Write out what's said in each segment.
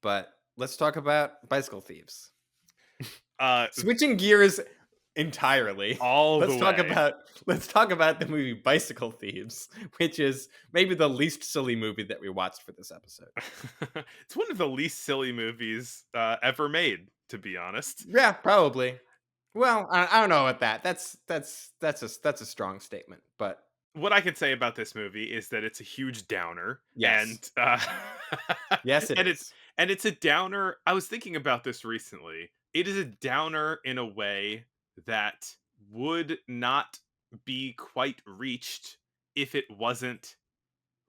but let's talk about Bicycle Thieves. Uh, Switching gears entirely. all the Let's talk way. about let's talk about the movie Bicycle Thieves, which is maybe the least silly movie that we watched for this episode. It's one of the least silly movies ever made, to be honest. Yeah, probably. Well, I don't know about that. That's a strong statement, but What I can say about this movie is that it's a huge downer, and yes. Yes, it and it's is. and it's a downer. I was thinking about this recently. It is a downer in a way that would not be quite reached if it wasn't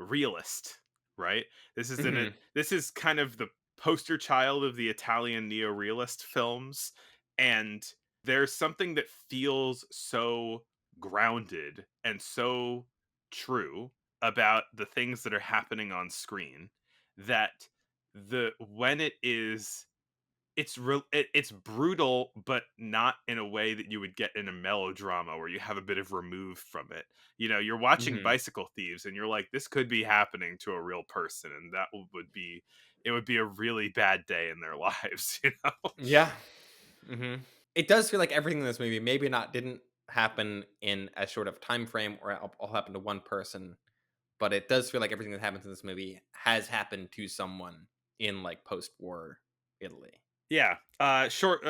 realist, right? Mhm. This is kind of the poster child of the Italian neo-realist films, and there's something that feels so grounded and so true about the things that are happening on screen that the when it is it's brutal, but not in a way that you would get in a melodrama where you have a bit of remove from it. You know, you're watching Mhm. Bicycle Thieves and you're like, this could be happening to a real person, and it would be a really bad day in their lives, you know? Yeah. Mhm. It does feel like everything in this movie maybe not didn't happen in a short of time frame or all happen to one person, but it does feel like everything that happens in this movie has happened to someone in like post-war Italy. Yeah. Short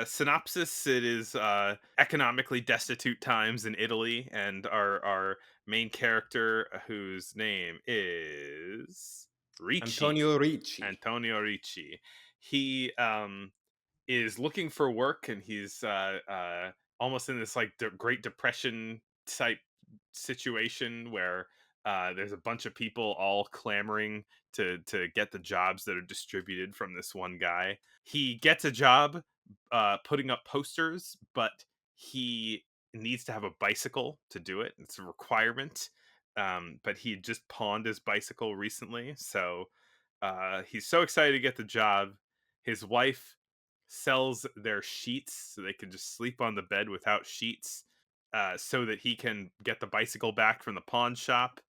synopsis. It is economically destitute times in Italy, and our main character, whose name is Ricci, Antonio Ricci. Antonio Ricci. He is looking for work, and he's almost in this like Great Depression type situation where there's a bunch of people all clamoring to get the jobs that are distributed from this one guy. He gets a job putting up posters, but he needs to have a bicycle to do it. It's a requirement. But he just pawned his bicycle recently, so he's so excited to get the job. His wife sells their sheets so they can just sleep on the bed without sheets, so that he can get the bicycle back from the pawn shop.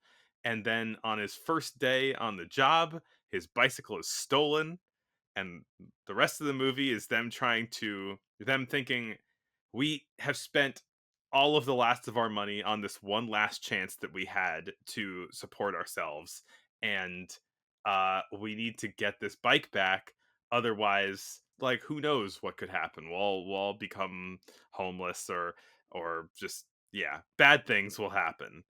And then on his first day on the job, his bicycle is stolen, and the rest of the movie is them thinking, we have spent all of the last of our money on this one last chance that we had to support ourselves, and we need to get this bike back. Otherwise, like, who knows what could happen? We'll all become homeless, or just, yeah, bad things will happen.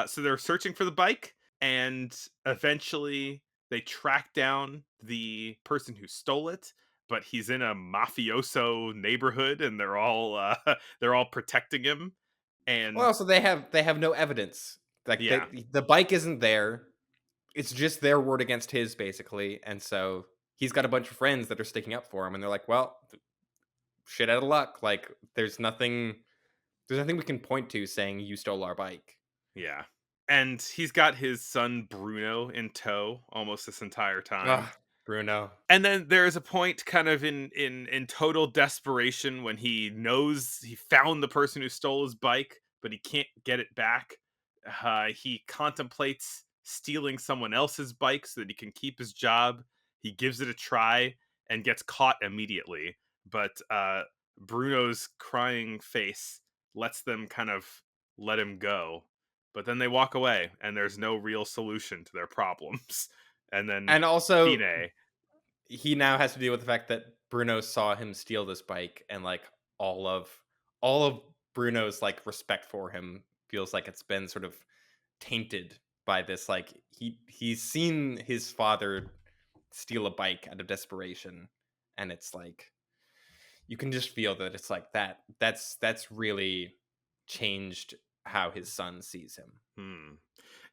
So they're searching for the bike, and eventually they track down the person who stole it, but he's in a mafioso neighborhood, and they're all protecting him. And Well, so they have no evidence. Like yeah, the bike isn't there. It's just their word against his basically, and so he's got a bunch of friends that are sticking up for him and they're like, "Well, shit out of luck. Like there's nothing we can point to saying you stole our bike." yeah. And he's got his son Bruno in tow almost this entire time. Ugh, Bruno. And then there is a point kind of in total desperation when he knows he found the person who stole his bike, but he can't get it back. He contemplates stealing someone else's bike so that he can keep his job. He gives it a try and gets caught immediately. But Bruno's crying face lets them kind of let him go. But then they walk away, and there's no real solution to their problems. And then And also Fine. he now has to deal with the fact that Bruno saw him steal this bike and like all of all of Bruno's like respect for him feels like it's been sort of tainted by this like he's seen his father steal a bike out of desperation and it's like you can just feel that it's like that's really changed how his son sees him. Hmm.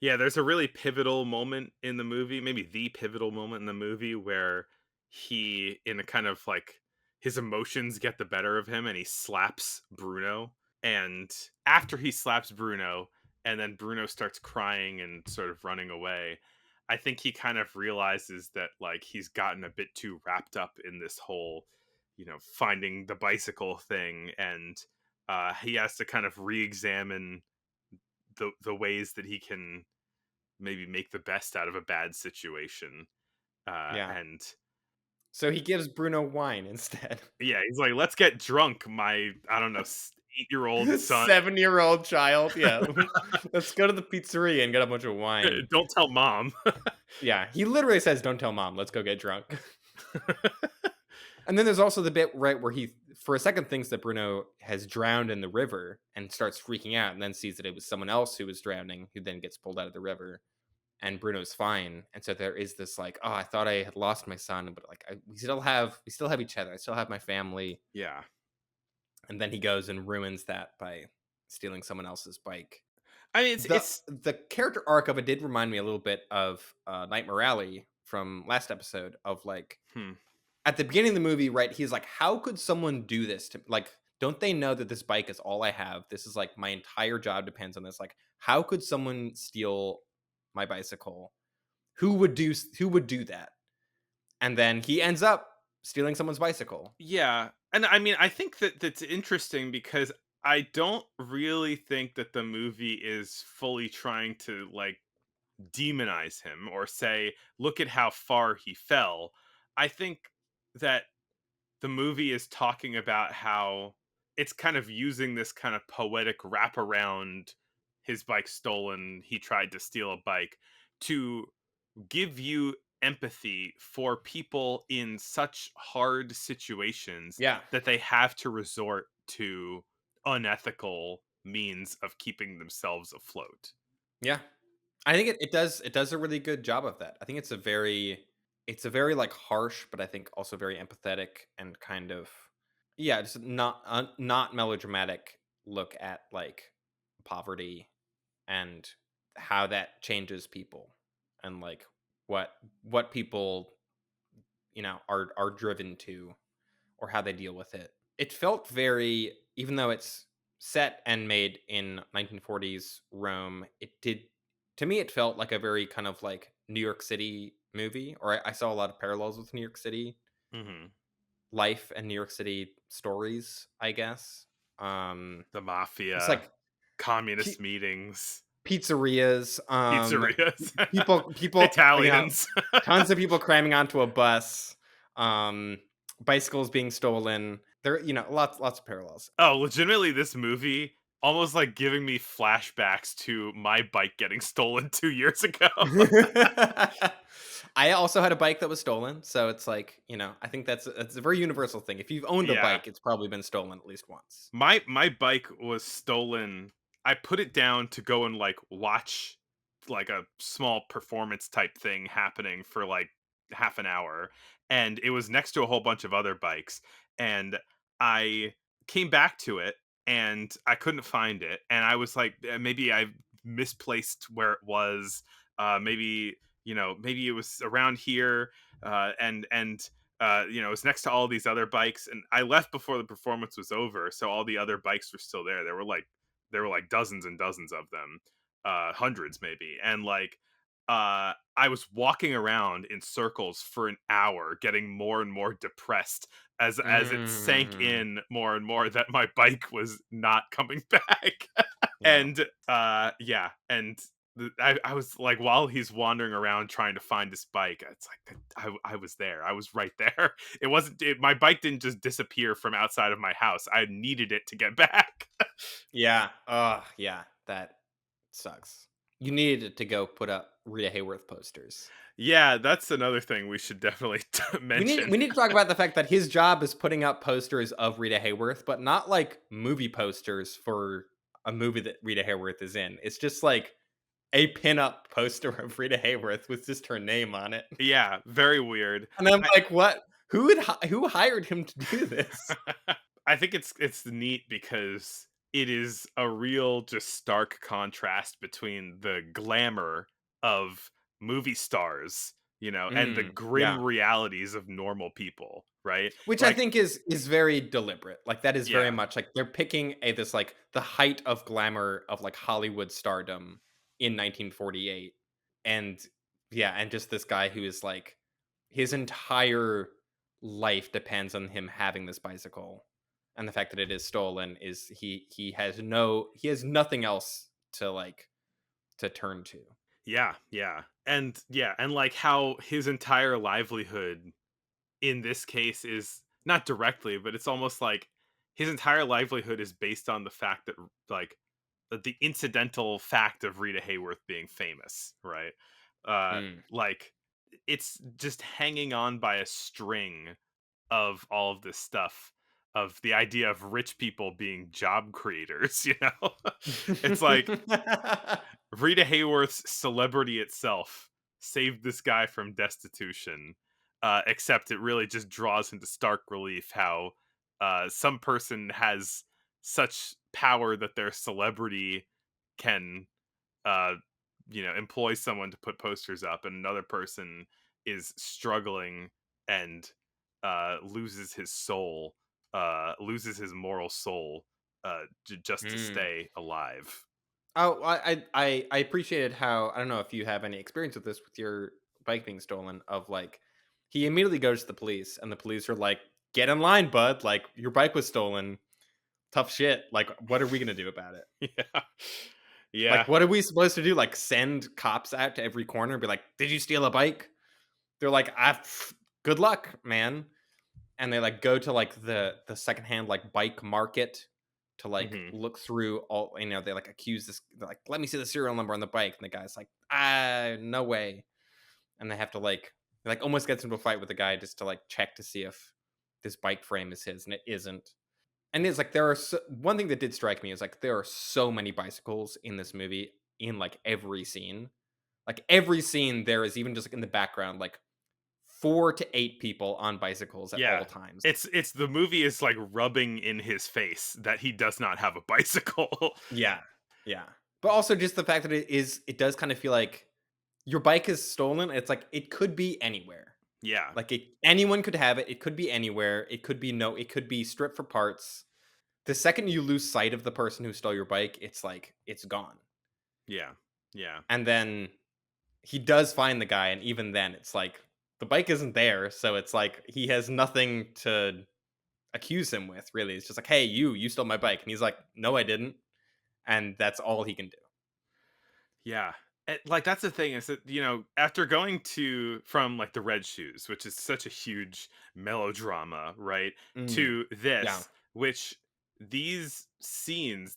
Yeah, there's a really pivotal moment in the movie, maybe the pivotal moment in the movie where he, in a kind of like, his emotions get the better of him and he slaps Bruno. And after he slaps Bruno, and then Bruno starts crying and sort of running away, I think he kind of realizes that, like, he's gotten a bit too wrapped up in this whole, finding the bicycle thing. And he has to kind of re examine the ways that he can maybe make the best out of a bad situation. Yeah. And So he gives Bruno wine instead. Yeah, he's like, "Let's get drunk, my, I don't know, 8-year-old son. 7-year-old child, yeah. Let's go to the pizzeria and get a bunch of wine. Don't tell mom." Yeah, he literally says, "Don't tell mom, let's go get drunk." And then there's also the bit, right, where he for a second thinks that Bruno has drowned in the river and starts freaking out and then sees that it was someone else who was drowning, who then gets pulled out of the river, and Bruno's fine. And so there is this like, "Oh, I thought I had lost my son, but like we still have each other. I still have my family." Yeah. And then he goes and ruins that by stealing someone else's bike. I mean, The it's the character arc of it did remind me a little bit of Night Morale from last episode of like hmm. at the beginning of the movie, right? He's like, "How could someone do this to like? Don't they know that this bike is all I have? This is like my entire job depends on this. Like, how could someone steal my bicycle? Who would do that?" And then he ends up stealing someone's bicycle. Yeah, and I mean, I think that that's interesting because I don't really think that the movie is fully trying to, like, demonize him or say, "Look at how far he fell." I think that the movie is talking about how it's kind of using this kind of poetic wraparound, his bike stolen, he tried to steal a bike, to give you empathy for people in such hard situations Yeah, that they have to resort to unethical means of keeping themselves afloat. yeah. I think it does a really good job of that. I think it's a very like harsh, but I think also very empathetic and kind of yeah, just not melodramatic look at like poverty and how that changes people and like what people are driven to or how they deal with it. It felt very, even though it's set and made in 1940s Rome, it did to me it felt like a very kind of like New York City movie, or I saw a lot of parallels with New York City Hmm. life and New York City stories, I guess. The It's mafia, like communist meetings, pizzerias, pizzerias, people, Italians. tons of people cramming onto a bus, um, bicycles being stolen. There, lots of parallels. Oh, legitimately, this movie almost like giving me flashbacks to my bike getting stolen 2 years ago. I also had a bike that was stolen, so it's like, I think that's a very universal thing. If you've owned a Yeah. bike, it's probably been stolen at least once. My bike was stolen. I put it down to go and, like, watch, like, a small performance type thing happening for, like, half an hour, and it was next to a whole bunch of other bikes, and I came back to it, and I couldn't find it, and I was like, maybe I misplaced where it was, maybe, maybe it was around here, it was next to all these other bikes, and I left before the performance was over, so all the other bikes were still there. There were like dozens and dozens of them, hundreds maybe, and like I was walking around in circles for an hour, getting more and more depressed as it sank Mm, in more and more that my bike was not coming back. yeah. And yeah, and I was like, while he's wandering around trying to find his bike, it's like I was there. I was right there. My bike didn't just disappear from outside of my house. I needed it to get back. Yeah. Oh, yeah. That sucks. You needed to go put up Rita Hayworth posters. Yeah, that's another thing we should definitely We need mention. we need to talk about the fact that his job is putting up posters of Rita Hayworth, but not like movie posters for a movie that Rita Hayworth is in. It's just like a pinup poster of Rita Hayworth with just her name on it. Yeah, very weird. And I'm I like, what? Who hired him to do this? I think it's neat because it is a real just stark contrast between the glamour of movie stars, and the grim Yeah. realities of normal people, right? Which I Like, think is very deliberate. Like that is very yeah, much like they're picking a this like the height of glamour of like Hollywood stardom in 1948. And yeah, and just this guy who is like his entire life depends on him having this bicycle. And the fact that it is stolen is he has nothing else to like to turn to. yeah, yeah. And yeah, and like how his entire livelihood in this case is not directly, but it's almost like his entire livelihood is based on the fact that like the incidental fact of Rita Hayworth being famous, right? Mm. Like it's just hanging on by a string of all of this stuff, of the idea of rich people being job creators, you know? It's like Rita Hayworth's celebrity itself saved this guy from destitution, except it really just draws into stark relief how some person has such power that their celebrity can, uh, employ someone to put posters up, and another person is struggling and loses his soul, loses his moral soul, just to Mm. stay alive. Oh, I appreciated how I don't know if you have any experience with this with your bike being stolen. Of like, he immediately goes to the police, and the police are like, "Get in line, bud! Like your bike was stolen. Tough shit. Like, what are we gonna do about it? Yeah. Yeah. Like, what are we supposed to do? Like, send cops out to every corner and be like, did you steal a bike?" They're like, good luck, man." And they like go to like the secondhand like bike market to like Mhm. look through all, they like accuse this, they're like, let me see the serial number on the bike, and the guy's like, no way. And they have to like almost gets into a fight with the guy just to like check to see if this bike frame is his, and it isn't. And it's like there are one thing that did strike me is like there are so many bicycles in this movie, in like every scene. Like every scene there is, even just like in the background, like 4 to 8 people on bicycles at all Yeah. times. It's the movie is, like, rubbing in his face that he does not have a bicycle. Yeah. Yeah. But also just the fact that it does kind of feel like your bike is stolen. It's like it could be anywhere. Yeah. Like anyone could have it. It could be anywhere. It could be no, it could be stripped for parts. The second you lose sight of the person who stole your bike, it's like it's gone. Yeah. Yeah. And then he does find the guy, and even then it's like the bike isn't there, so it's like he has nothing to accuse him with, really. It's just like, "Hey, you stole my bike." And he's like, "No, I didn't." And that's all he can do. Yeah. Like, that's the thing is that, after going from, like, The Red Shoes, which is such a huge melodrama, right, Mm. to Yeah. this, which these scenes,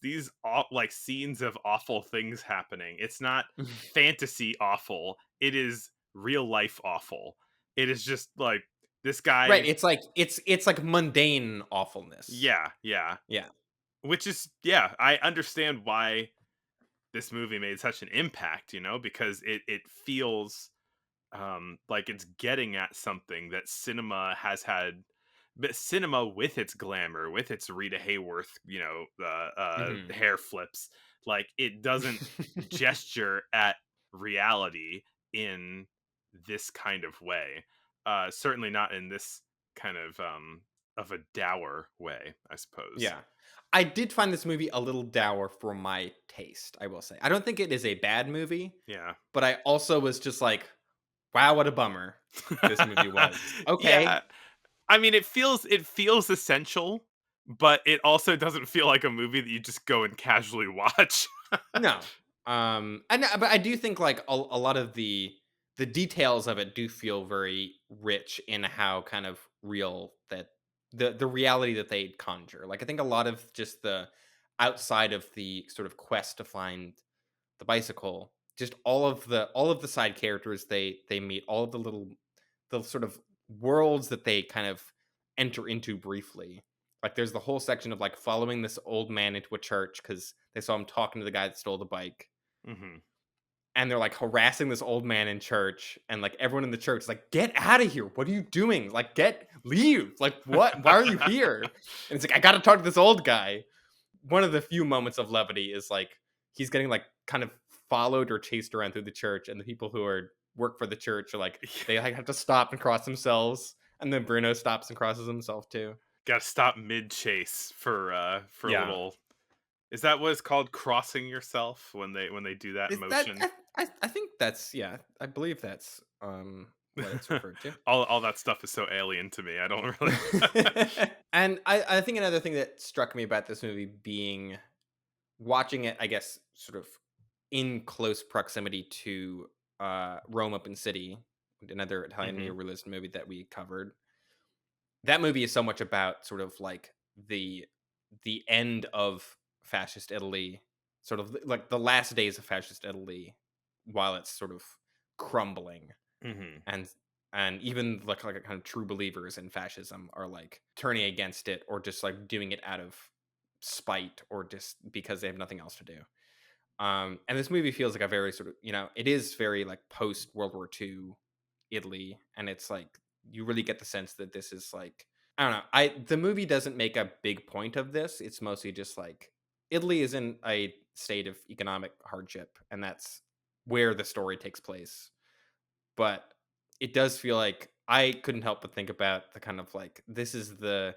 like, scenes of awful things happening, it's not fantasy awful, it is real life awful. It is just, like, this Right, guy. it's like mundane awfulness. Yeah, yeah. Yeah. Which is, yeah, I understand why this movie made such an impact, because it feels like it's getting at something that cinema has had, but cinema with its glamour, with its Rita Hayworth, Mhm. hair flips, like it doesn't gesture at reality in this kind of way. Certainly not in this kind of a dour way, I suppose. Yeah. I did find this movie a little dour for my taste, I will say. I don't think it is a bad movie, Yeah. but I also was just like, "Wow, what a bummer this movie was." Yeah. Okay. I mean, it feels essential, but it also doesn't feel like a movie that you just go and casually watch. No. But I do think like a lot of the details of it do feel very rich in how kind of real that the reality that they conjure. Like I think a lot of just the outside of the sort of quest to find the bicycle, just all of the side characters they meet, all of the sort of worlds that they kind of enter into briefly. Like there's the whole section of like following this old man into a church because they saw him talking to the guy that stole the bike. Mhm. And they're like harassing this old man in church, and like everyone in the church is like, "Get out of here! What are you doing? Like, leave! Like, what? Why are you here?" And it's like, "I got to talk to this old guy." One of the few moments of levity is like he's getting like kind of followed or chased around through the church, and the people who are work for the church are like they like have to stop and cross themselves, and then Bruno stops and crosses himself too. Gotta stop mid chase for a Yeah, little. Is that what it's called? Crossing yourself when they do that is that motion? I think that's, yeah, I believe that's what it's referred to. All that stuff is so alien to me. I don't really. And I think another thing that struck me about this movie being watching it, I guess, sort of in close proximity to Rome Open City, another Italian Mhm. neorealist movie that we covered. that movie is so much about sort of like the end of fascist Italy, sort of like the last days of fascist Italy while it's sort of crumbling, Mhm. and even like kind of true believers in fascism are like turning against it or just like doing it out of spite or just because they have nothing else to do. And this movie feels like a very sort of, it is very like post World War II Italy, and it's like you really get the sense that this is like, I don't know. The movie doesn't make a big point of this. It's mostly just like Italy is in a state of economic hardship, and that's where the story takes place. But it does feel like I couldn't help but think about the kind of like this is the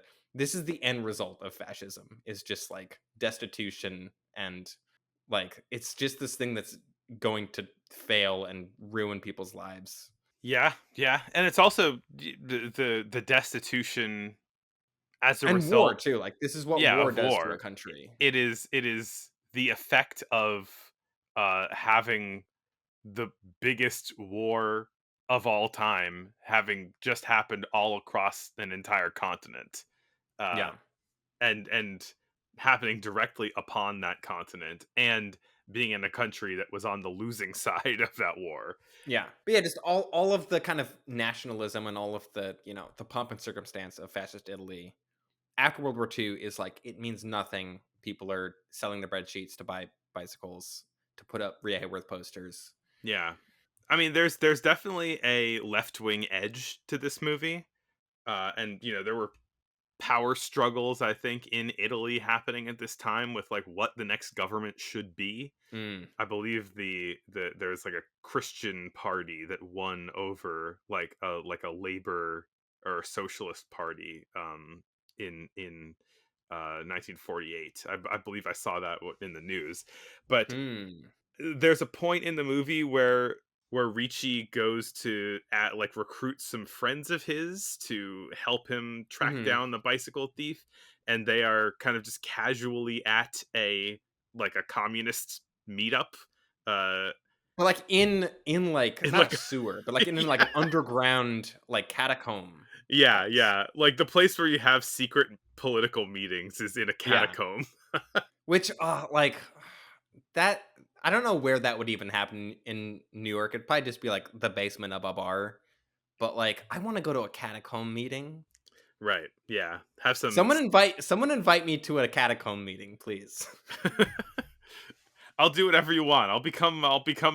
end result of fascism is just like destitution, and like it's just this thing that's going to fail and ruin people's lives. Yeah, yeah, and it's also the destitution as a And war result, too. Like this is what yeah, war of does to a war. country. It is the effect of having the biggest war of all time having just happened all across an entire continent. Uh Yeah. and happening directly upon that continent and being in a country that was on the losing side of that war. Yeah. But yeah, just all of the kind of nationalism and all of the, the pomp and circumstance of fascist Italy after World War II is like it means nothing. People are selling their bread sheets to buy bicycles, to put up Rhea Hayworth posters. Yeah. I mean, there's definitely a left-wing edge to this movie. And there were power struggles, I think, in Italy happening at this time with like what the next government should be. Mm. I believe there's like a Christian party that won over like a labor or socialist party in 1948. I believe I saw that in the news. But Hmm. there's a point in the movie where Ricci goes to like recruit some friends of his to help him track Mhm. down the bicycle thief, and they are kind of just casually at a communist meetup, uh But like in like in not a like a sewer, but like in like yeah, an underground like catacomb yeah, place. yeah, like the place where you have secret political meetings is in a Yeah. catacomb. Which like that I don't know where that would even happen in New York. It'd probably just be like the basement of a bar. But like I want to go to a catacomb meeting. Right, yeah, have some Someone invite me to a catacomb meeting, please. I'll do whatever you want. I'll become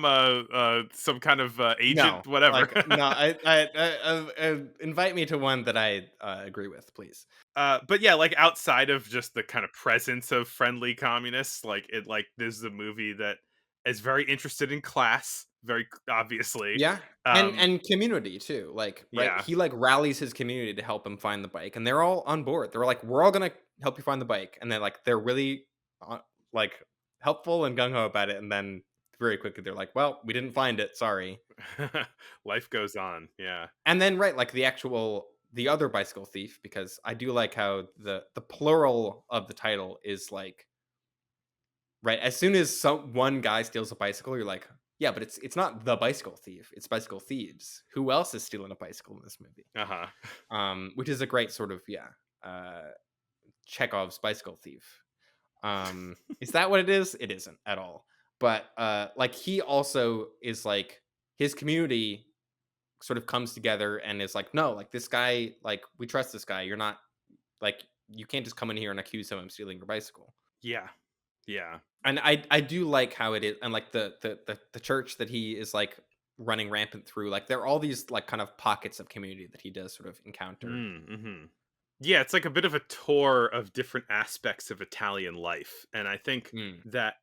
a some kind of No, agent, whatever. like no, invite me to one that I agree with, please. But yeah, like outside of just the kind of presence of friendly communists, like this is a movie that is very interested in class, very obviously. Yeah, and Um, community too, like, right? yeah, He, like, rallies his community to help him find the bike, and they're all on board. They're like, "We're all gonna help you find the bike," and they're really, like, helpful and gung ho about it, and then very quickly they're like, "Well, we didn't find it, sorry." life goes on. Yeah. And then, right, like, the other bicycle thief, because I do like how the plural of the title is, like, right, as soon as one guy steals a bicycle, you're like, "Yeah, but it's not the bicycle thief, it's bicycle thieves. Who else is stealing a bicycle in this movie?" Uh huh. Which is a great sort of, yeah, uh, Chekhov's bicycle thief. Is that what it is? It isn't at all. But like he also is like his community sort of comes together and is like, no, like this guy, like we trust this guy. You're not like you can't just come in here and accuse him of stealing your bicycle. Yeah. Yeah. And I do like how it is, and like the church that he is like running rampant through. Like there are all these like kind of pockets of community that he does sort of encounter. Mm-hmm. Yeah, it's like a bit of a tour of different aspects of Italian life, and I think Mm. that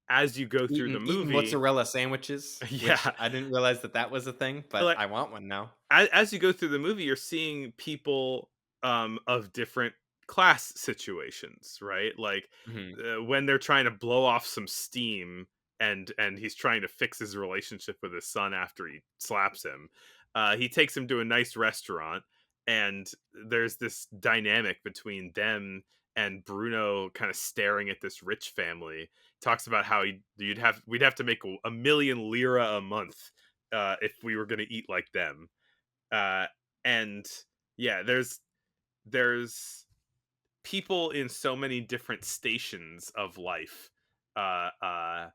as you go through the Eating movie, mozzarella sandwiches, which yeah, I didn't realize that was a thing, but like I want one now. as you go through the movie, you're seeing people of different class situations, right? Like Mhm. when they're trying to blow off some steam, and he's trying to fix his relationship with his son after he slaps him. He takes him to a nice restaurant, and there's this dynamic between them and Bruno kind of staring at this rich family. Talks about how we'd have to make a million lira a month if we were going to eat like them. uh, and yeah, there's people in so many different stations of life, uh, uh,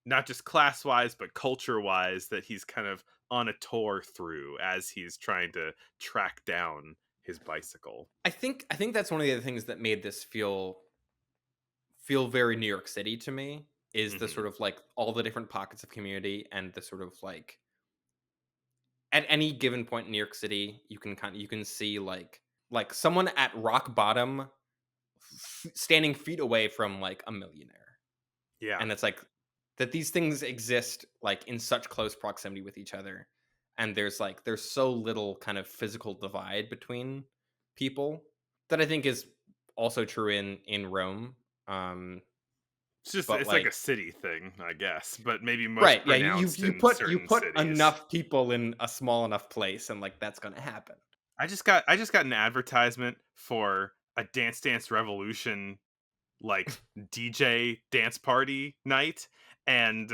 not just class wise, but culture wise, that he's kind of on a tour through as he's trying to track down his bicycle. I think that's one of the other things that made this feel very New York City to me, is the Hmm. sort of like all the different pockets of community and the sort of like at any given point in New York City, you can see like someone at rock bottom standing feet away from like a millionaire. Yeah, And it's like that these things exist like in such close proximity with each other. And there's so little kind of physical divide between people that I think is also true in Rome. Um but it's like a like city thing, I guess, but maybe most right, yeah, pronounced you in put certain cities. enough people in a small enough place and like that's going to happen. I just got an advertisement for a Dance Dance Revolution like DJ dance party night, and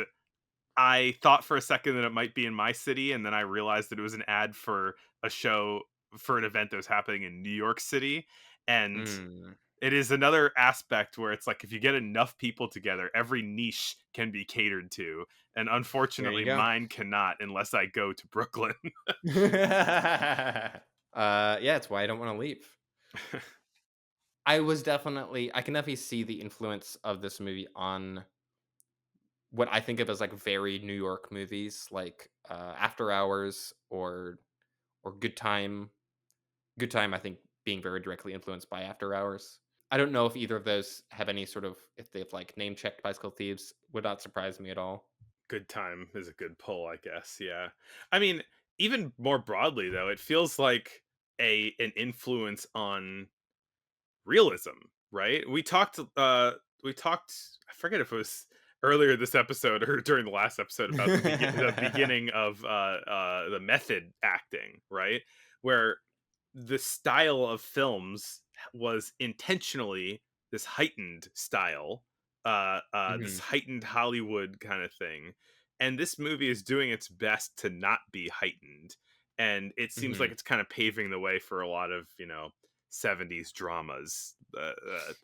I thought for a second that it might be in my city, and then I realized that it was an ad for a show for an event that was happening in New York City. And Mm, it is another aspect where it's like if you get enough people together, every niche can be catered to. And there you unfortunately, go. mine cannot unless I go to Brooklyn. Yeah, it's why I don't want to leave. I can definitely see the influence of this movie on what I think of as like very New York movies, like After Hours or Good Time. Good Time, I think, being very directly influenced by After Hours. I don't know if either of those have any sort of if they've like name checked Bicycle Thieves. Would not surprise me at all. Good time is a good pull, I guess. Yeah. I mean, even more broadly though, it feels like a an influence on realism, right? We talked I forget if it was earlier this episode or during the last episode about the beginning of the method acting, right? Where the style of films was intentionally this heightened style, this Mhm, heightened Hollywood kind of thing. And this movie is doing its best to not be heightened. And it seems like mhm. it's kind of paving the way for a lot of, 70s dramas,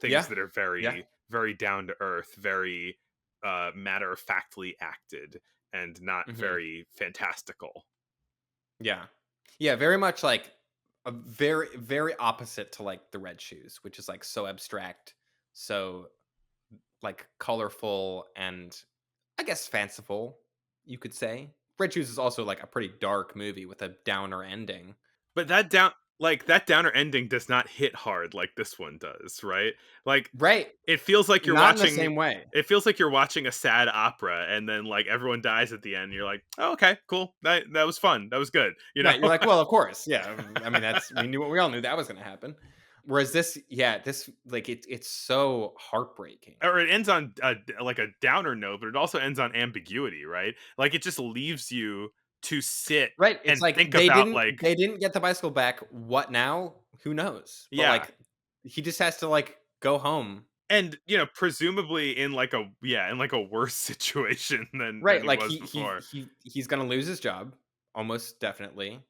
things Yeah, that are yeah, very down to earth, very matter of factly acted, and not mhm, very fantastical. yeah, yeah. Very much like a very opposite to like the Red Shoes, which is like so abstract, so like colorful and I guess fanciful. You could say Red Shoes is also like a pretty dark movie with a downer ending. But that downer ending does not hit hard like this one does, right? Like, Right, it feels like you're not in the watching same way. a sad opera and then, like, everyone dies at the end, you're like, "Oh, okay, cool. That was fun. That was good," you know? Right, you're like, "Well, of course, yeah." I mean, that's we all knew that was gonna happen. Whereas this, yeah, this like it's so heartbreaking. Or it ends on like, a downer note, but it also ends on ambiguity, right? Like, it just leaves you to sit Right, it's and like think about, like they didn't get the bicycle back. What now? Who knows? But yeah. like, he just has to like go home. And, presumably in, like, in, like, a worse situation than Right, he like was before. he's gonna lose his job almost definitely.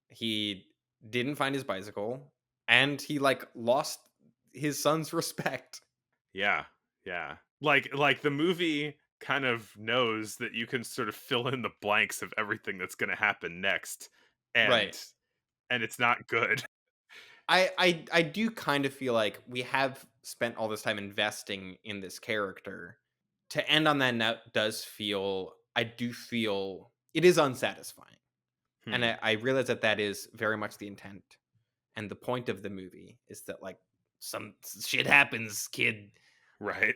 He didn't find his bicycle, and he like lost his son's respect. Yeah, yeah. Like the movie kind of knows that you can sort of fill in the blanks of everything that's going to happen next, and Right. it's not good. I do kind of feel like we have spent all this time investing in this character. To end on that note does feel I do feel it is unsatisfying. And Hmm, I realize that that is very much the intent and the point of the movie is that like some shit happens, kid. right.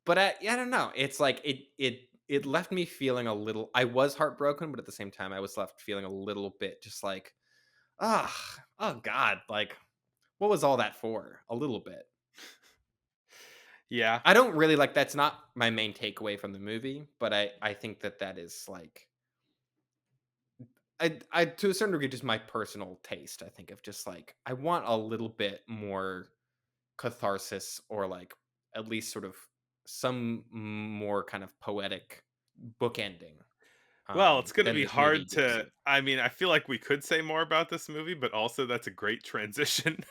But I don't know. It's like it left me feeling a little I was heartbroken, but at the same time I was left feeling a little bit just like, ah, oh god, like what was all that for? A little bit. Yeah, I don't really like that's not my main takeaway from the movie, but I think that that is like I to a certain degree just my personal taste. I think of just like I want a little bit more catharsis or like at least sort of some more kind of poetic bookending. Well, it's gonna than be this movie hard gives to you. I mean, I feel like we could say more about this movie, but also that's a great transition.